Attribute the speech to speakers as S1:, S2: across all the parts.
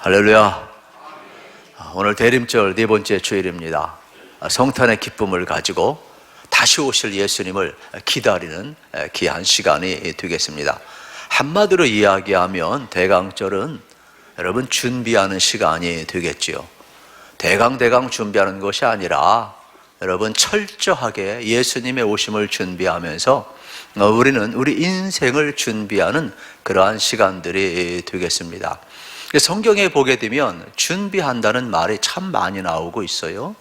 S1: 할렐루야. 오늘 대림절 네 번째 주일입니다. 성탄의 기쁨을 가지고 다시 오실 예수님을 기다리는 귀한 시간이 되겠습니다. 한마디로 이야기하면 대강절은 여러분 준비하는 시간이 되겠지요. 대강 준비하는 것이 아니라 여러분 철저하게 예수님의 오심을 준비하면서 우리는 우리 인생을 준비하는 그러한 시간들이 되겠습니다. 성경에 보게 되면 준비한다는 말이 참 많이 나오고 있어요.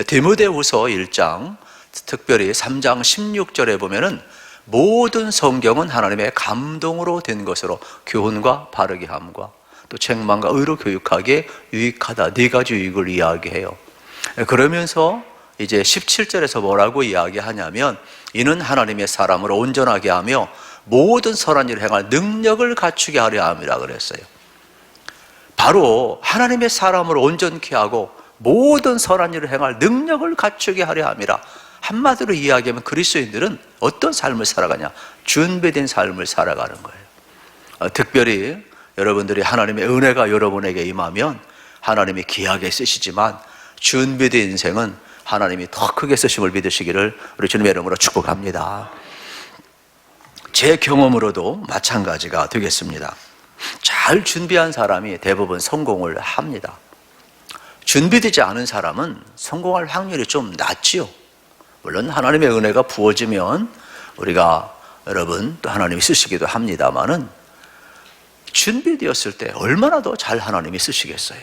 S1: 디모데후서 1장 특별히 3장 16절에 보면은 모든 성경은 하나님의 감동으로 된 것으로 교훈과 바르게 함과 또 책망과 의로 교육하기에 유익하다, 네 가지 유익을 이야기해요. 그러면서 이제 17절에서 뭐라고 이야기하냐면 이는 하나님의 사람을 온전하게 하며 모든 선한 일을 행할 능력을 갖추게 하려 함이라 그랬어요. 바로 하나님의 사람을 온전케 하고 모든 선한 일을 행할 능력을 갖추게 하려 함이라. 한마디로 이야기하면 그리스도인들은 어떤 삶을 살아가냐? 준비된 삶을 살아가는 거예요. 특별히 여러분들이 하나님의 은혜가 여러분에게 임하면 하나님이 귀하게 쓰시지만 준비된 인생은 하나님이 더 크게 쓰심을 믿으시기를 우리 주님의 이름으로 축복합니다. 제 경험으로도 마찬가지가 되겠습니다. 잘 준비한 사람이 대부분 성공을 합니다. 준비되지 않은 사람은 성공할 확률이 좀 낮지요. 물론 하나님의 은혜가 부어지면 우리가 여러분 또 하나님이 쓰시기도 합니다만은 준비되었을 때 얼마나 더 잘 하나님이 쓰시겠어요.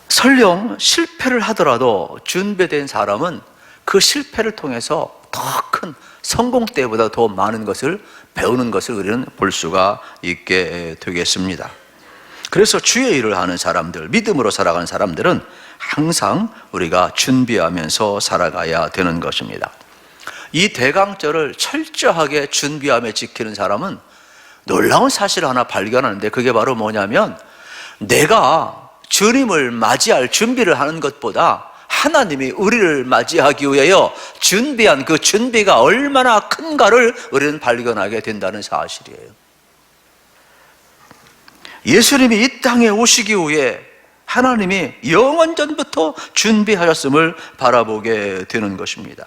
S1: 설령 실패를 하더라도 준비된 사람은 그 실패를 통해서 더 큰 성공 때보다 더 많은 것을 배우는 것을 우리는 볼 수가 있게 되겠습니다. 그래서 주의 일을 하는 사람들, 믿음으로 살아가는 사람들은 항상 우리가 준비하면서 살아가야 되는 것입니다. 이 대강절을 철저하게 준비하며 지키는 사람은 놀라운 사실 하나 발견하는데 그게 바로 뭐냐면 내가 주님을 맞이할 준비를 하는 것보다 하나님이 우리를 맞이하기 위하여 준비한 그 준비가 얼마나 큰가를 우리는 발견하게 된다는 사실이에요. 예수님이 이 땅에 오시기 위해 하나님이 영원전부터 준비하셨음을 바라보게 되는 것입니다.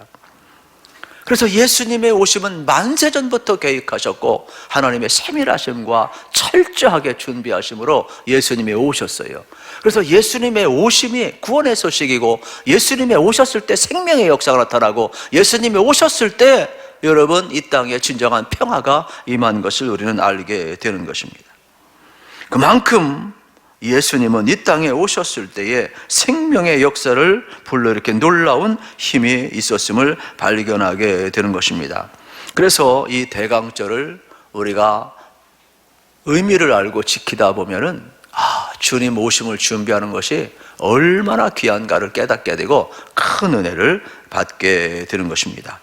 S1: 그래서 예수님의 오심은 만세전부터 계획하셨고 하나님의 세밀하심과 철저하게 준비하심으로 예수님이 오셨어요. 그래서 예수님의 오심이 구원의 소식이고 예수님이 오셨을 때 생명의 역사가 나타나고 예수님이 오셨을 때 여러분 이 땅에 진정한 평화가 임한 것을 우리는 알게 되는 것입니다. 그만큼 예수님은 이 땅에 오셨을 때에 생명의 역사를 불러일으킨 놀라운 힘이 있었음을 발견하게 되는 것입니다. 그래서 이 대강절을 우리가 의미를 알고 지키다 보면은 주님 오심을 준비하는 것이 얼마나 귀한가를 깨닫게 되고 큰 은혜를 받게 되는 것입니다.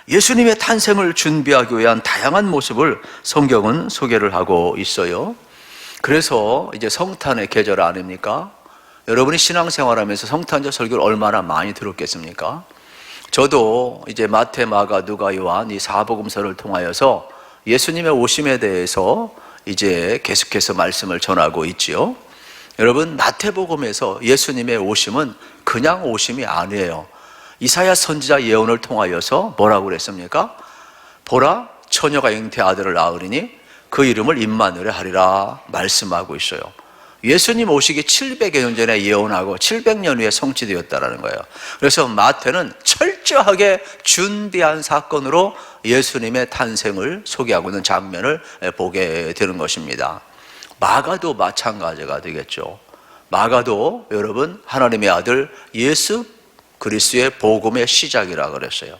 S1: 예수님의 탄생을 준비하기 위한 다양한 모습을 성경은 소개를 하고 있어요. 그래서 이제 성탄의 계절 아닙니까? 여러분이 신앙생활하면서 성탄절 설교를 얼마나 많이 들었겠습니까? 저도 이제 마태, 마가, 누가, 요한 이 사복음서를 통하여서 예수님의 오심에 대해서 이제 계속해서 말씀을 전하고 있지요. 여러분 마태복음에서 예수님의 오심은 그냥 오심이 아니에요. 이사야 선지자 예언을 통하여서 뭐라고 그랬습니까? 보라 처녀가 잉태 아들을 낳으리니 그 이름을 임마누엘 하리라 말씀하고 있어요. 예수님 오시기 700여 년 전에 예언하고 700년 후에 성취되었다는 거예요. 그래서 마태는 철저하게 준비한 사건으로 예수님의 탄생을 소개하고 있는 장면을 보게 되는 것입니다. 마가도 마찬가지가 되겠죠. 마가도 여러분 하나님의 아들 예수 그리스도의 복음의 시작이라 그랬어요.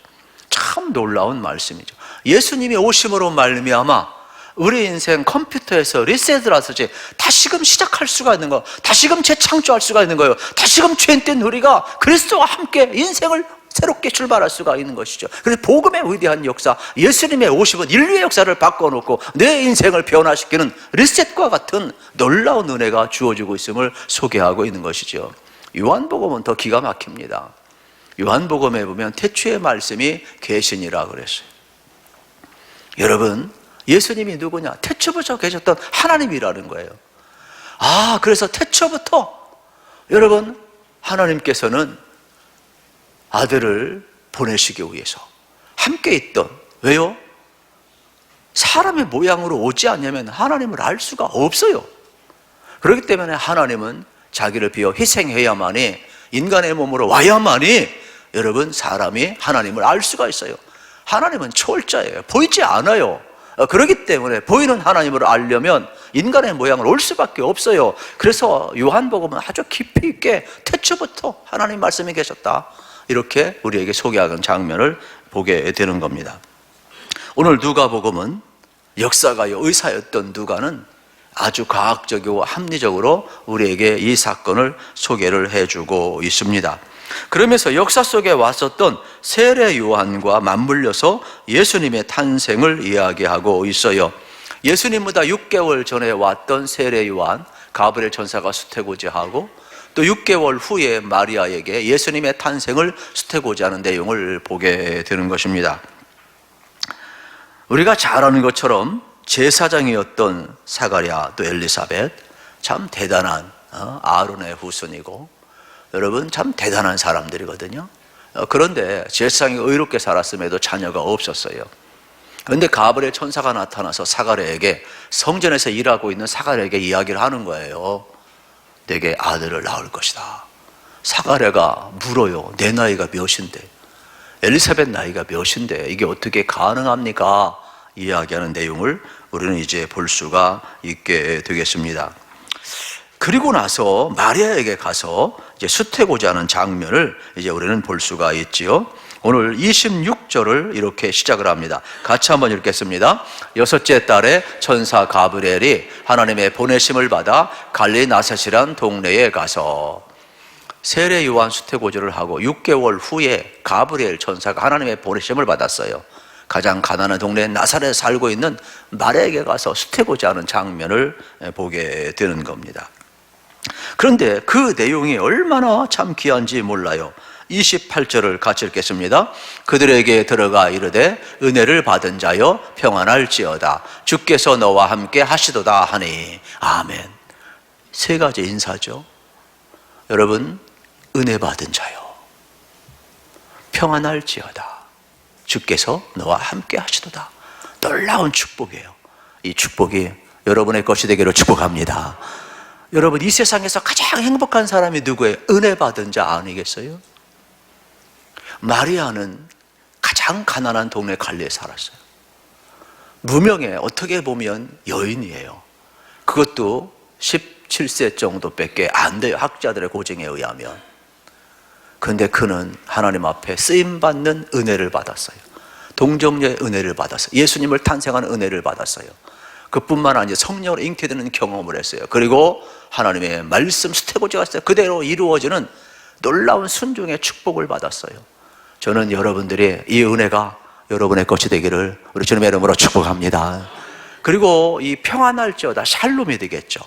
S1: 참 놀라운 말씀이죠. 예수님이 오심으로 말미암아 우리 인생 컴퓨터에서 리셋을 하듯이 다시금 시작할 수가 있는 거, 다시금 재창조할 수가 있는 거예요. 다시금 죄인된 우리가 그리스도와 함께 인생을 새롭게 출발할 수가 있는 것이죠. 그래서 복음의 위대한 역사, 예수님의 오심은 인류의 역사를 바꿔놓고 내 인생을 변화시키는 리셋과 같은 놀라운 은혜가 주어지고 있음을 소개하고 있는 것이죠. 요한복음은 더 기가 막힙니다. 요한복음에 보면 태초의 말씀이 계시니라 그랬어요. 여러분 예수님이 누구냐? 태초부터 계셨던 하나님이라는 거예요. 그래서 태초부터 여러분, 하나님께서는 아들을 보내시기 위해서 함께 있던, 왜요? 사람의 모양으로 오지 않으면 하나님을 알 수가 없어요. 그렇기 때문에 하나님은 자기를 비워 희생해야만이, 인간의 몸으로 와야만이 여러분, 사람이 하나님을 알 수가 있어요. 하나님은 초월자예요. 보이지 않아요. 그렇기 때문에 보이는 하나님을 알려면 인간의 모양을 올 수밖에 없어요. 그래서 요한복음은 아주 깊이 있게 태초부터 하나님 말씀이 계셨다, 이렇게 우리에게 소개하는 장면을 보게 되는 겁니다. 오늘 누가복음은 역사가요, 의사였던 누가는 아주 과학적이고 합리적으로 우리에게 이 사건을 소개를 해주고 있습니다. 그러면서 역사 속에 왔었던 세례 요한과 맞물려서 예수님의 탄생을 이야기하고 있어요. 예수님보다 6개월 전에 왔던 세례 요한, 가브리엘 천사가 수태고지하고 또 6개월 후에 마리아에게 예수님의 탄생을 수태고지하는 내용을 보게 되는 것입니다. 우리가 잘 아는 것처럼 제사장이었던 사가랴 또 엘리사벳, 참 대단한 아론의 후손이고 여러분, 참 대단한 사람들이거든요. 그런데 제사장이 의롭게 살았음에도 자녀가 없었어요. 그런데 가브리엘 천사가 나타나서 사가랴에게, 성전에서 일하고 있는 사가랴에게 이야기를 하는 거예요. 내게 아들을 낳을 것이다. 사가랴가 물어요. 내 나이가 몇인데, 엘리사벳 나이가 몇인데 이게 어떻게 가능합니까? 이야기하는 내용을 우리는 이제 볼 수가 있게 되겠습니다. 그리고 나서 마리아에게 가서 이제 수태고자 하는 장면을 이제 우리는 볼 수가 있지요. 오늘 26절을 이렇게 시작을 합니다. 같이 한번 읽겠습니다. 여섯째 달에 천사 가브리엘이 하나님의 보내심을 받아 갈릴리 나사렛이란 동네에 가서, 세례 요한 수태고지를 하고 6개월 후에 가브리엘 천사가 하나님의 보내심을 받았어요. 가장 가난한 동네 나사렛에 살고 있는 마리아에게 가서 수태고자 하는 장면을 보게 되는 겁니다. 그런데 그 내용이 얼마나 참 귀한지 몰라요. 28절을 같이 읽겠습니다. 그들에게 들어가 이르되 은혜를 받은 자여 평안할지어다. 주께서 너와 함께 하시도다 하니. 아멘. 세 가지 인사죠. 여러분, 은혜 받은 자여 평안할지어다. 주께서 너와 함께 하시도다. 놀라운 축복이에요. 이 축복이 여러분의 것이 되기를 축복합니다. 여러분, 이 세상에서 가장 행복한 사람이 누구예요? 은혜 받은 자 아니겠어요? 마리아는 가장 가난한 동네 갈릴리에 살았어요. 무명의, 어떻게 보면 여인이에요. 그것도 17세 정도밖에 안 돼요, 학자들의 고증에 의하면. 그런데 그는 하나님 앞에 쓰임받는 은혜를 받았어요. 동정녀의 은혜를 받았어요. 예수님을 탄생하는 은혜를 받았어요. 그뿐만 아니라 성령으로 잉태되는 경험을 했어요. 그리고 하나님의 말씀 수태고지가 있어요. 그대로 이루어지는 놀라운 순종의 축복을 받았어요. 저는 여러분들이 이 은혜가 여러분의 것이 되기를 우리 주님의 이름으로 축복합니다. 그리고 이 평안할지어다, 샬롬이 되겠죠.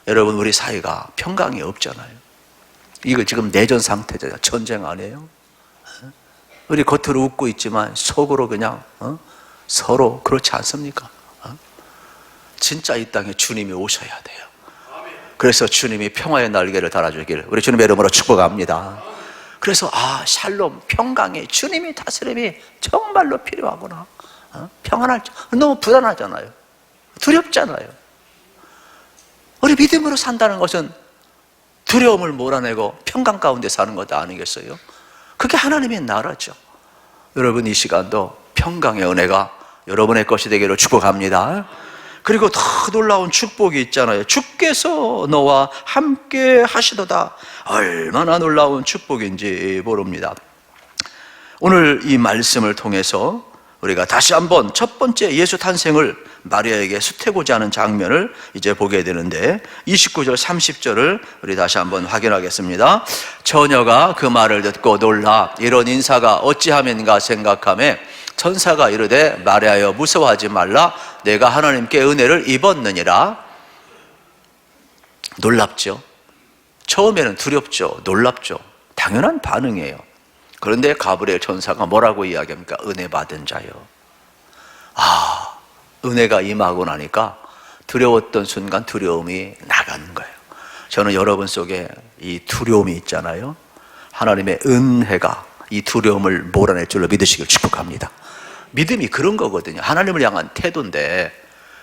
S1: 여러분, 우리 사이가 평강이 없잖아요. 이거 지금 내전 상태잖아요. 전쟁 아니에요? 우리 겉으로 웃고 있지만 속으로 그냥 서로 그렇지 않습니까? 진짜 이 땅에 주님이 오셔야 돼요. 그래서 주님이 평화의 날개를 달아주기를 우리 주님의 이름으로 축복합니다. 그래서 샬롬, 평강이, 주님이 다스림이 정말로 필요하구나. 평안할 줄, 너무 불안하잖아요. 두렵잖아요. 우리 믿음으로 산다는 것은 두려움을 몰아내고 평강 가운데 사는 것 아니겠어요? 그게 하나님의 나라죠. 여러분, 이 시간도 평강의 은혜가 여러분의 것이 되기를 축복합니다. 그리고 더 놀라운 축복이 있잖아요. 주께서 너와 함께 하시도다. 얼마나 놀라운 축복인지 모릅니다. 오늘 이 말씀을 통해서 우리가 다시 한번 첫 번째 예수 탄생을 마리아에게 수태고자 하는 장면을 이제 보게 되는데, 29절 30절을 우리 다시 한번 확인하겠습니다. 처녀가 그 말을 듣고 놀라 이런 인사가 어찌함인가 생각하며 천사가 이르되 마리아여 무서워하지 말라. 내가 하나님께 은혜를 입었느니라. 놀랍죠? 처음에는 두렵죠. 놀랍죠. 당연한 반응이에요. 그런데 가브리엘 천사가 뭐라고 이야기합니까? 은혜 받은 자요. 은혜가 임하고 나니까 두려웠던 순간 두려움이 나가는 거예요. 저는 여러분 속에 이 두려움이 있잖아요. 하나님의 은혜가 이 두려움을 몰아낼 줄로 믿으시길 축복합니다. 믿음이 그런 거거든요. 하나님을 향한 태도인데,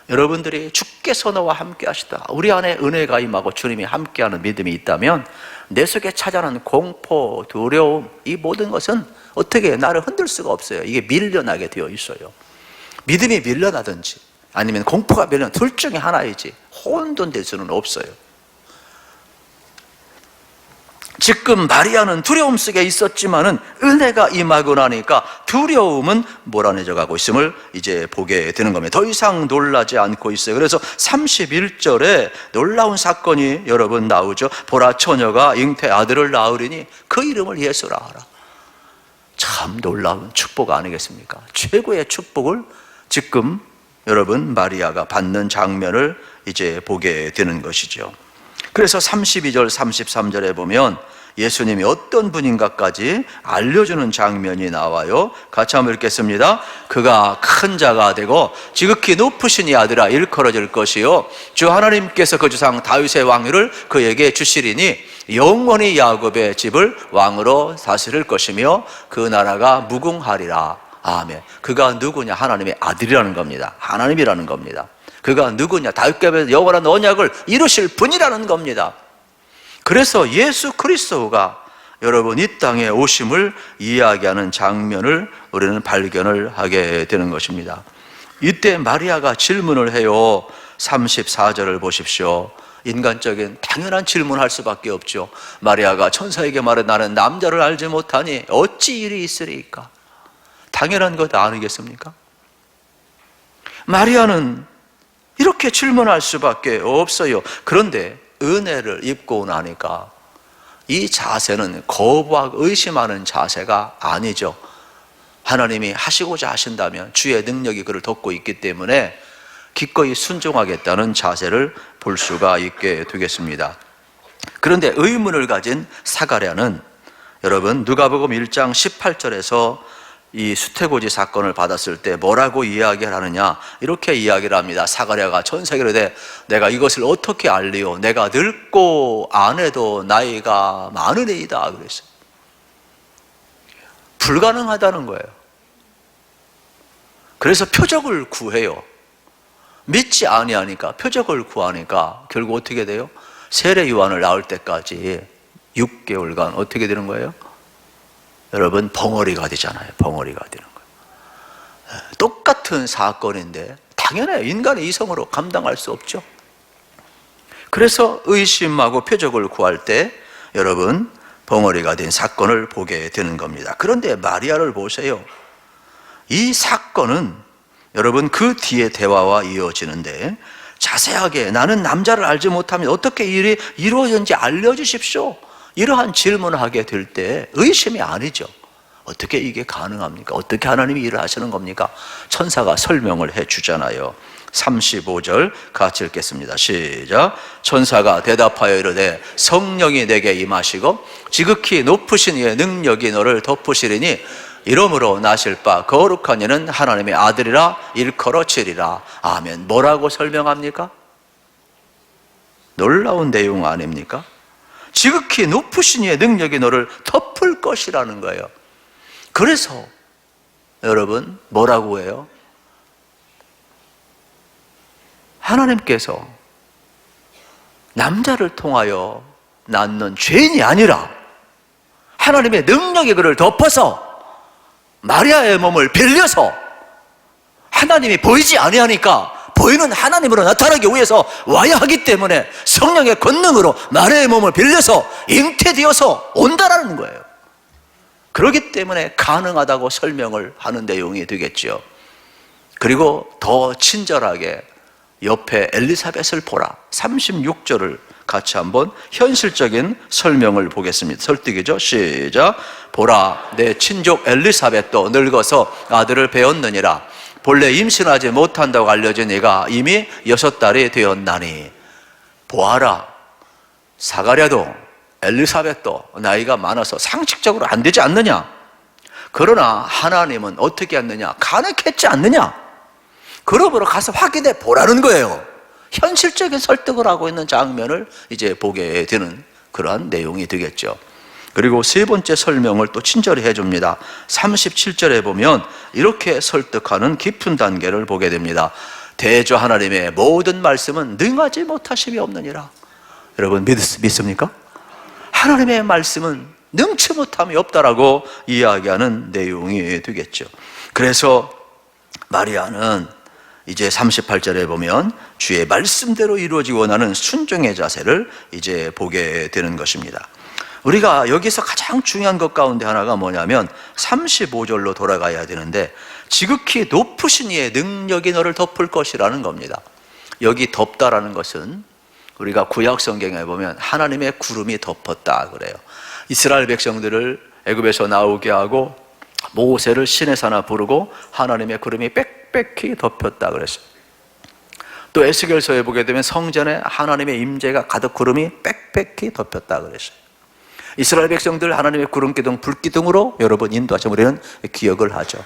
S1: 여러분들이 주께서 너와 함께 하시다, 우리 안에 은혜가 임하고 주님이 함께하는 믿음이 있다면 내 속에 찾아오는 공포, 두려움, 이 모든 것은 어떻게 나를 흔들 수가 없어요. 이게 밀려나게 되어 있어요. 믿음이 밀려나든지 아니면 공포가 밀려나, 둘 중에 하나이지 혼돈될 수는 없어요. 지금 마리아는 두려움 속에 있었지만은 은혜가 임하고 나니까 두려움은 몰아내져 가고 있음을 이제 보게 되는 겁니다. 더 이상 놀라지 않고 있어요. 그래서 31절에 놀라운 사건이 여러분 나오죠. 보라, 처녀가 잉태 아들을 낳으리니 그 이름을 예수라 하라. 참 놀라운 축복 아니겠습니까? 최고의 축복을 지금 여러분 마리아가 받는 장면을 이제 보게 되는 것이죠. 그래서 32절 33절에 보면 예수님이 어떤 분인가까지 알려주는 장면이 나와요. 같이 한번 읽겠습니다. 그가 큰 자가 되고 지극히 높으신 이 아들아 일컬어질 것이요 주 하나님께서 그 주상 다윗의 왕위를 그에게 주시리니 영원히 야곱의 집을 왕으로 다스릴 것이며 그 나라가 무궁하리라. 아멘. 그가 누구냐? 하나님의 아들이라는 겁니다. 하나님이라는 겁니다. 그가 누구냐? 다윗께서 영원한 언약을 이루실 분이라는 겁니다. 그래서 예수 그리스도가 여러분 이 땅에 오심을 이야기하는 장면을 우리는 발견을 하게 되는 것입니다. 이때 마리아가 질문을 해요. 34절을 보십시오. 인간적인 당연한 질문을 할 수밖에 없죠. 마리아가 천사에게 말해 나는 남자를 알지 못하니 어찌 일이 있으리까? 당연한 것 아니겠습니까? 마리아는 이렇게 질문할 수밖에 없어요. 그런데 은혜를 입고 나니까 이 자세는 거부하고 의심하는 자세가 아니죠. 하나님이 하시고자 하신다면 주의 능력이 그를 덮고 있기 때문에 기꺼이 순종하겠다는 자세를 볼 수가 있게 되겠습니다. 그런데 의문을 가진 사가랴는 여러분 누가복음 1장 18절에서 이 수태고지 사건을 받았을 때 뭐라고 이야기를 하느냐, 이렇게 이야기를 합니다. 사가랴가 천사에게 이르되 내가 이것을 어떻게 알리오? 내가 늙고 아내도 나이가 많으니이다 그랬어요. 불가능하다는 거예요. 그래서 표적을 구해요. 믿지 아니하니까 표적을 구하니까 결국 어떻게 돼요? 세례 요한을 낳을 때까지 6개월간 어떻게 되는 거예요? 여러분 벙어리가 되잖아요. 벙어리가 되는 거예요. 똑같은 사건인데 당연해요. 인간의 이성으로 감당할 수 없죠. 그래서 의심하고 표적을 구할 때 여러분 벙어리가 된 사건을 보게 되는 겁니다. 그런데 마리아를 보세요. 이 사건은 여러분 그 뒤에 대화와 이어지는데 자세하게 나는 남자를 알지 못하면 어떻게 일이 이루어졌는지 알려주십시오. 이러한 질문을 하게 될 때 의심이 아니죠. 어떻게 이게 가능합니까? 어떻게 하나님이 일을 하시는 겁니까? 천사가 설명을 해 주잖아요. 35절 같이 읽겠습니다. 시작. 천사가 대답하여 이르되 성령이 내게 임하시고 지극히 높으신 이의 능력이 너를 덮으시리니 이러므로 나실 바 거룩한 이는 하나님의 아들이라 일컬어지리라. 아멘. 뭐라고 설명합니까? 놀라운 내용 아닙니까? 지극히 높으신 이의 능력이 너를 덮을 것이라는 거예요. 그래서 여러분 뭐라고 해요? 하나님께서 남자를 통하여 낳는 죄인이 아니라 하나님의 능력이 그를 덮어서 마리아의 몸을 빌려서 하나님이 보이지 아니하니까 보이는 하나님으로 나타나기 위해서 와야 하기 때문에 성령의 권능으로 마리아의 몸을 빌려서 잉태되어서 온다라는 거예요. 그렇기 때문에 가능하다고 설명을 하는 내용이 되겠죠. 그리고 더 친절하게 옆에 엘리사벳을 보라. 36절을 같이 한번 현실적인 설명을 보겠습니다. 설득이죠. 시작. 보라, 내 친족 엘리사벳도 늙어서 아들을 배었느니라. 본래 임신하지 못한다고 알려진 이가 이미 6달이 되었나니. 보아라, 사가랴도 엘리사벳도 나이가 많아서 상식적으로 안 되지 않느냐? 그러나 하나님은 어떻게 했느냐? 가능했지 않느냐? 그룹으로 가서 확인해 보라는 거예요. 현실적인 설득을 하고 있는 장면을 이제 보게 되는 그러한 내용이 되겠죠. 그리고 세 번째 설명을 또 친절히 해줍니다. 37절에 보면 이렇게 설득하는 깊은 단계를 보게 됩니다. 대저 하나님의 모든 말씀은 능하지 못하심이 없느니라. 여러분 믿습니까? 하나님의 말씀은 능치 못함이 없다라고 이야기하는 내용이 되겠죠. 그래서 마리아는 이제 38절에 보면 주의 말씀대로 이루어지기 원하는 순종의 자세를 이제 보게 되는 것입니다. 우리가 여기서 가장 중요한 것 가운데 하나가 뭐냐면 35절로 돌아가야 되는데, 지극히 높으신 이의 능력이 너를 덮을 것이라는 겁니다. 여기 덮다라는 것은 우리가 구약 성경에 보면 하나님의 구름이 덮었다 그래요. 이스라엘 백성들을 애굽에서 나오게 하고 모세를 시내산에 부르고 하나님의 구름이 빽빽히 덮였다 그랬어요. 또 에스겔서에 보게 되면 성전에 하나님의 임재가 가득 구름이 빽빽히 덮였다 그랬어요. 이스라엘 백성들 하나님의 구름기둥 불기둥으로 여러분 인도하시면 우리는 기억을 하죠.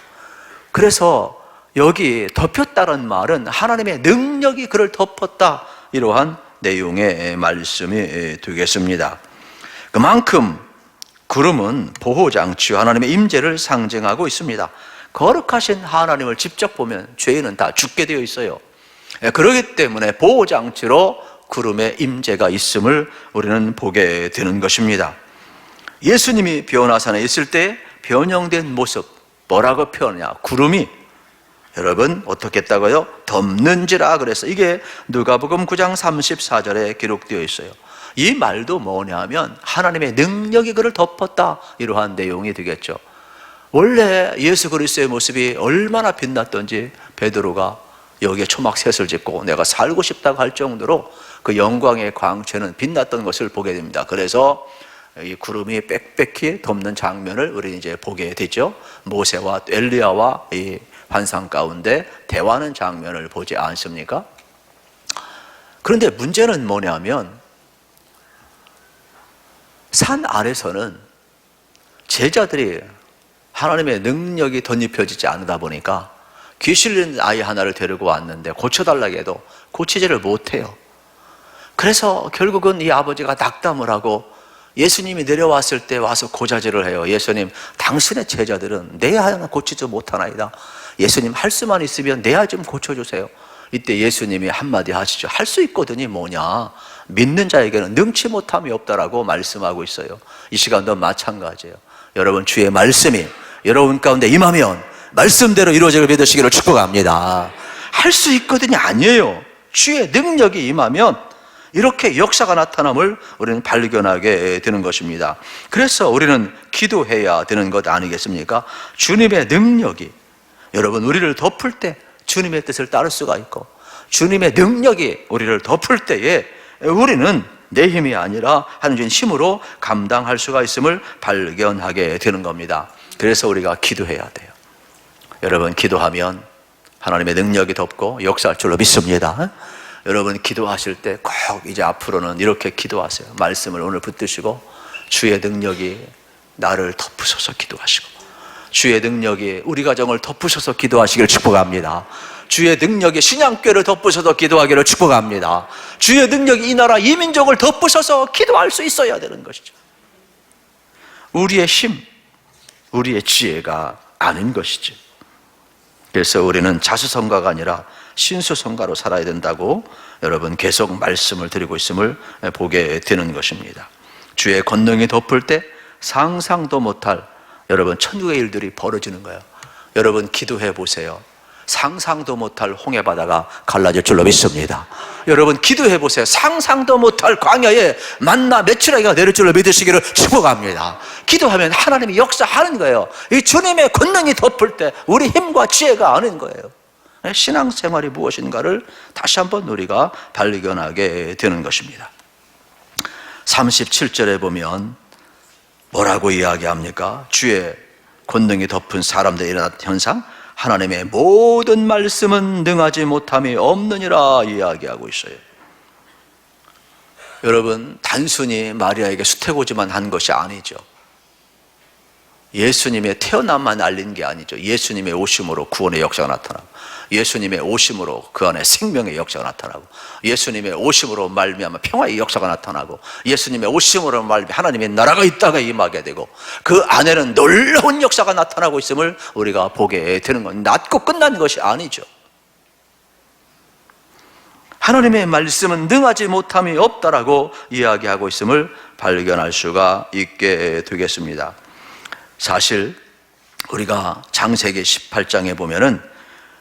S1: 그래서 여기 덮였다는 말은 하나님의 능력이 그를 덮었다, 이러한 내용의 말씀이 되겠습니다. 그만큼 구름은 보호장치와 하나님의 임재를 상징하고 있습니다. 거룩하신 하나님을 직접 보면 죄인은 다 죽게 되어 있어요. 그렇기 때문에 보호장치로 구름의 임재가 있음을 우리는 보게 되는 것입니다. 예수님이 변화산에 있을 때 변형된 모습 뭐라고 표현하냐? 구름이 여러분 어떻게 했다고요? 덮는지라 그래서 이게 누가복음 9장 34절에 기록되어 있어요. 이 말도 뭐냐면 하나님의 능력이 그를 덮었다, 이러한 내용이 되겠죠. 원래 예수 그리스도의 모습이 얼마나 빛났던지 베드로가 여기에 초막셋을 짓고 내가 살고 싶다고 할 정도로 그 영광의 광채는 빛났던 것을 보게 됩니다. 그래서 이 구름이 빽빽히 덮는 장면을 우리는 이제 보게 되죠. 모세와 엘리야와 이 환상 가운데 대화하는 장면을 보지 않습니까? 그런데 문제는 뭐냐면 산 아래서는 제자들이 하나님의 능력이 덧입혀지지 않다 보니까 귀신 들린 아이 하나를 데리고 왔는데 고쳐달라고 해도 고치지를 못해요. 그래서 결국은 이 아버지가 낙담을 하고 예수님이 내려왔을 때 와서 고자질을 해요. 예수님, 당신의 제자들은 내 아이 하나 고치지 못하나이다. 예수님, 할 수만 있으면 내 아이 좀 고쳐주세요. 이때 예수님이 한마디 하시죠. 할 수 있거든이 뭐냐? 믿는 자에게는 능치 못함이 없다라고 말씀하고 있어요. 이 시간도 마찬가지예요. 여러분, 주의 말씀이 여러분 가운데 임하면 말씀대로 이루어지기를 믿으시기를 축복합니다. 할 수 있거든이 아니에요. 주의 능력이 임하면 이렇게 역사가 나타남을 우리는 발견하게 되는 것입니다. 그래서 우리는 기도해야 되는 것 아니겠습니까? 주님의 능력이 여러분 우리를 덮을 때 주님의 뜻을 따를 수가 있고, 주님의 능력이 우리를 덮을 때에 우리는 내 힘이 아니라 하나님의 힘으로 감당할 수가 있음을 발견하게 되는 겁니다. 그래서 우리가 기도해야 돼요. 여러분, 기도하면 하나님의 능력이 덮고 역사할 줄로 믿습니다. 여러분 기도하실 때 꼭 이제 앞으로는 이렇게 기도하세요. 말씀을 오늘 붙드시고 주의 능력이 나를 덮으셔서 기도하시고, 주의 능력이 우리 가정을 덮으셔서 기도하시기를 축복합니다. 주의 능력이 신앙교회를 덮으셔서 기도하기를 축복합니다. 주의 능력이 이 나라 이 민족을 덮으셔서 기도할 수 있어야 되는 것이죠. 우리의 힘, 우리의 지혜가 아닌 것이죠. 그래서 우리는 자수성가가 아니라 신수성가로 살아야 된다고 여러분 계속 말씀을 드리고 있음을 보게 되는 것입니다. 주의 권능이 덮을 때 상상도 못할 여러분 천국의 일들이 벌어지는 거예요. 여러분 기도해 보세요. 상상도 못할 홍해바다가 갈라질 줄로 믿습니다. 여러분 기도해 보세요. 상상도 못할 광야에 만나 메추라기가 내릴 줄로 믿으시기를 축복합니다. 기도하면 하나님이 역사하는 거예요. 이 주님의 권능이 덮을 때 우리 힘과 지혜가 아닌 거예요. 신앙생활이 무엇인가를 다시 한번 우리가 발견하게 되는 것입니다. 37절에 보면 뭐라고 이야기합니까? 주의 권능이 덮은 사람들이 일어난 현상, 하나님의 모든 말씀은 능하지 못함이 없느니라 이야기하고 있어요. 여러분 단순히 마리아에게 수태고지만 한 것이 아니죠. 예수님의 태어남만 알린 게 아니죠. 예수님의 오심으로 구원의 역사가 나타나고, 예수님의 오심으로 그 안에 생명의 역사가 나타나고, 예수님의 오심으로 말미암아 평화의 역사가 나타나고, 예수님의 오심으로 말미암아 하나님의 나라가 있다가 임하게 되고, 그 안에는 놀라운 역사가 나타나고 있음을 우리가 보게 되는 건 낫고 끝난 것이 아니죠. 하나님의 말씀은 능하지 못함이 없다라고 이야기하고 있음을 발견할 수가 있게 되겠습니다. 사실 우리가 창세기 18장에 보면은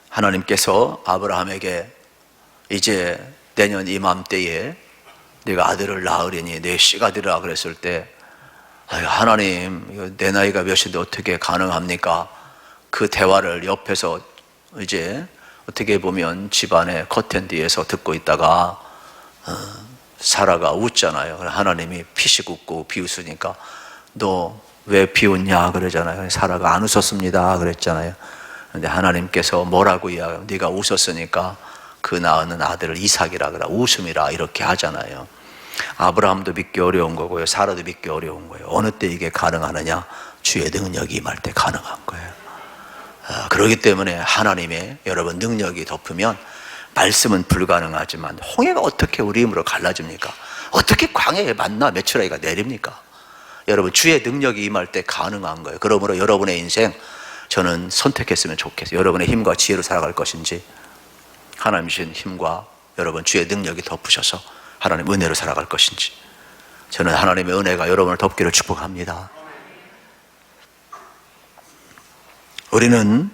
S1: 하나님께서 아브라함에게 이제 내년 이맘때에 네가 아들을 낳으리니 내 씨가 되리라 그랬을 때, 하나님 내 나이가 몇인데 어떻게 가능합니까? 그 대화를 옆에서 이제 어떻게 보면 집안의 커튼 뒤에서 듣고 있다가 사라가 웃잖아요. 하나님이 피식 웃고 비웃으니까 너 왜 비웃냐 그러잖아요. 사라가 안 웃었습니다 그랬잖아요. 근데 하나님께서 뭐라고 이야기해요? 네가 웃었으니까 그 낳는 아들을 이삭이라 그래, 웃음이라 이렇게 하잖아요. 아브라함도 믿기 어려운 거고요, 사라도 믿기 어려운 거예요. 어느 때 이게 가능하느냐? 주의 능력이 임할 때 가능한 거예요. 그렇기 때문에 하나님의 여러분 능력이 덮으면 말씀은 불가능하지만 홍해가 어떻게 우리 힘으로 갈라집니까? 어떻게 광야에 만나 메추라기가 내립니까? 여러분 주의 능력이 임할 때 가능한 거예요. 그러므로 여러분의 인생 저는 선택했으면 좋겠어요. 여러분의 힘과 지혜로 살아갈 것인지, 하나님 주신 힘과 여러분 주의 능력이 덮으셔서 하나님 은혜로 살아갈 것인지, 저는 하나님의 은혜가 여러분을 덮기를 축복합니다. 우리는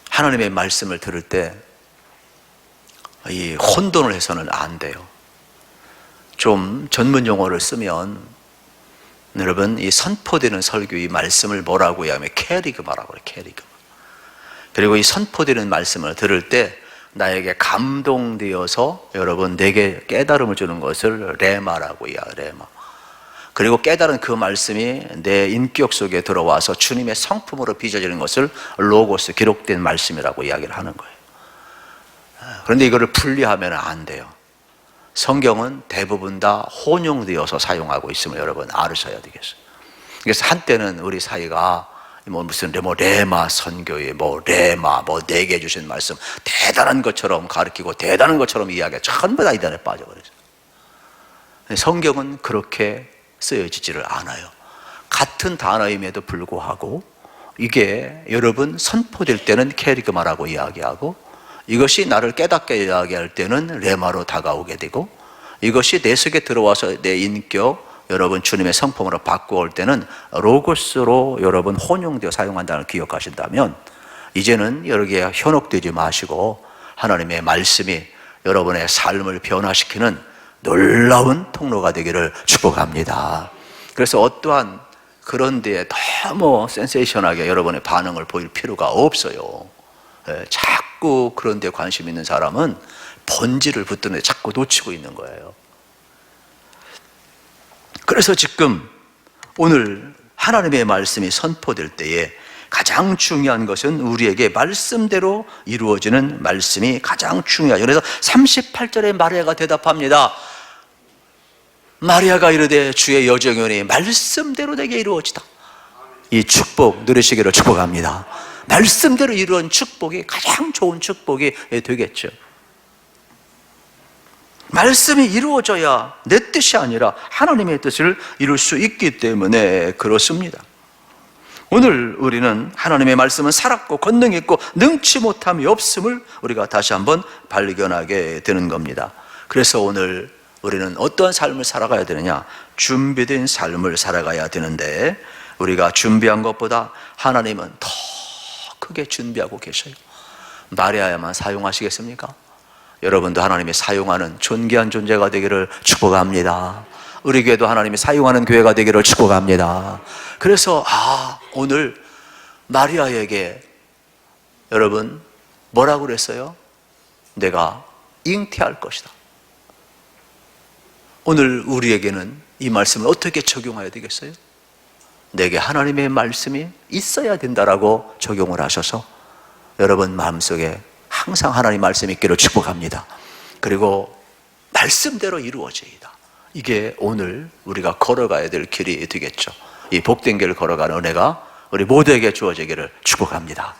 S1: 하나님의 말씀을 들을 때 이 혼돈을 해서는 안 돼요. 좀 전문 용어를 쓰면 여러분 이 선포되는 설교, 이 말씀을 뭐라고 이야기하면 캐리그마라고 해요. 캐리그마. 그리고 이 선포되는 말씀을 들을 때 나에게 감동되어서 여러분 내게 깨달음을 주는 것을 레마라고 이야기해요. 레마. 그리고 깨달은 그 말씀이 내 인격 속에 들어와서 주님의 성품으로 빚어지는 것을 로고스, 기록된 말씀이라고 이야기를 하는 거예요. 그런데 이거를 분리하면 안 돼요. 성경은 대부분 다 혼용되어서 사용하고 있음을 여러분 알으셔야 되겠어요. 그래서 한때는 우리 사이가 무슨 레마 선교에 레마 내게 주신 말씀 대단한 것처럼 가르치고 대단한 것처럼 이야기가 전부 다 이단에 빠져버렸어요. 성경은 그렇게 쓰여지지를 않아요. 같은 단어임에도 불구하고 이게 여러분 선포될 때는 캐리그마라고 이야기하고, 이것이 나를 깨닫게 이야기할 때는 레마로 다가오게 되고, 이것이 내 속에 들어와서 내 인격 여러분 주님의 성품으로 바꾸어 때는 로고스로 여러분 혼용되어 사용한다는 걸 기억하신다면, 이제는 여기에 현혹되지 마시고 하나님의 말씀이 여러분의 삶을 변화시키는 놀라운 통로가 되기를 축복합니다. 그래서 어떠한 그런 데에 너무 센세이션하게 여러분의 반응을 보일 필요가 없어요. 자꾸 그런 데 관심 있는 사람은 본질을 붙드는데 자꾸 놓치고 있는 거예요. 그래서 지금 오늘 하나님의 말씀이 선포될 때에 가장 중요한 것은 우리에게 말씀대로 이루어지는 말씀이 가장 중요하죠. 그래서 38절에 마리아가 대답합니다. 마리아가 이르되 주의 여정연이 말씀대로 내게 이루어지다. 이 축복 누리시기를 축복합니다. 말씀대로 이루어진 축복이 가장 좋은 축복이 되겠죠. 말씀이 이루어져야 내 뜻이 아니라 하나님의 뜻을 이룰 수 있기 때문에 그렇습니다. 오늘 우리는 하나님의 말씀은 살았고 권능 있고 능치 못함이 없음을 우리가 다시 한번 발견하게 되는 겁니다. 그래서 오늘 우리는 어떤 삶을 살아가야 되느냐? 준비된 삶을 살아가야 되는데, 우리가 준비한 것보다 하나님은 더 크게 준비하고 계셔요. 마리아야만 사용하시겠습니까? 여러분도 하나님이 사용하는 존귀한 존재가 되기를 축복합니다. 우리 교회도 하나님이 사용하는 교회가 되기를 축복합니다. 그래서 오늘 마리아에게 여러분 뭐라고 그랬어요? 내가 잉태할 것이다. 오늘 우리에게는 이 말씀을 어떻게 적용해야 되겠어요? 내게 하나님의 말씀이 있어야 된다라고 적용을 하셔서 여러분 마음속에 항상 하나님 말씀이 있기를 축복합니다. 그리고 말씀대로 이루어지이다. 이게 오늘 우리가 걸어가야 될 길이 되겠죠. 이 복된 길을 걸어가는 은혜가 우리 모두에게 주어지기를 축복합니다.